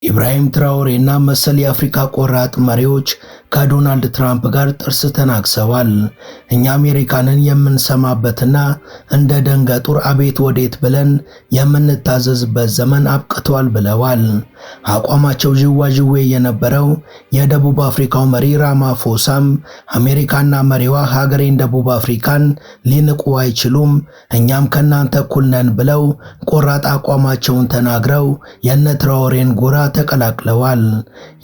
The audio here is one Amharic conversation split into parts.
ኢብራሂም ትራኦሬና መሰል የአፍሪካ ቆራጥ መሪዎች ከዶናልድ ትራምፕ ጋር ጥርስ ተናክሰዋል። እኛ አሜሪካንን የምንሰማበትና እንደ ደንገጡር አቤት ወዴት ብለን የምንታዘዝበት ዘመን አብቅቷል ብለዋል። አቋማቸው ዥዋዥዌ የነበረው የደቡብ አፍሪካው መሪ ራማፎሳም አሜሪካና መሪዋ ሀገሬን ደቡብ አፍሪካን ሊንቁ አይችሉም፣ እኛም ከናንተ እኩል ነን ብለው ቆራጥ አቋማቸውን ተናግረው የነ ትራኦሬን ጎራ ተቀላቅለዋል።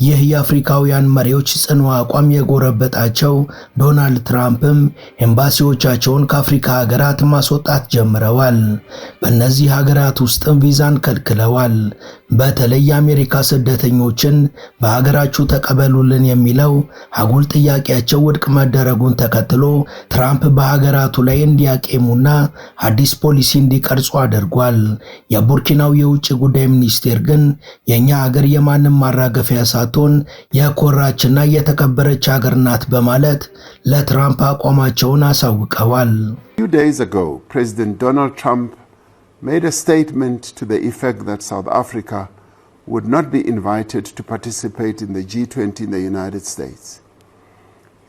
ይህ የአፍሪካውያን መሪዎች ጽኑ አቋም የጎረበጣቸው ዶናልድ ትራምፕም ኤምባሲዎቻቸውን ከአፍሪካ ሀገራት ማስወጣት ጀምረዋል። በእነዚህ ሀገራት ውስጥም ቪዛን ከልክለዋል። በተለይ የአሜሪካ ስደተኞችን በሀገራችሁ ተቀበሉልን የሚለው አጉል ጥያቄያቸው ውድቅ መደረጉን ተከትሎ ትራምፕ በሀገራቱ ላይ እንዲያቄሙና አዲስ ፖሊሲ እንዲቀርጹ አድርጓል። የቡርኪናው የውጭ ጉዳይ ሚኒስቴር ግን የኛ ሀገር የማንም ማራገፊያ ሳትሆን የኮራችና የተከበረች ሀገር ናት በማለት ለትራምፕ አቋማቸውን አሳውቀዋል። Few days ago, President Donald Trump made a statement to the effect that South Africa would not be invited to participate in the G20 in the United States.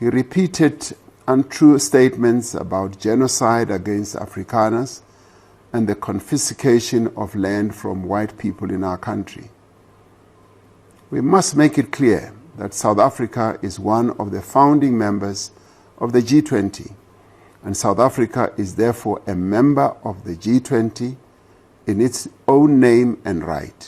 He repeated untrue statements about genocide against Afrikaners and the confiscation of land from white people in our country. We must make it clear that South Africa is one of the founding members of the G20, and South Africa is therefore a member of the G20 in its own name and right.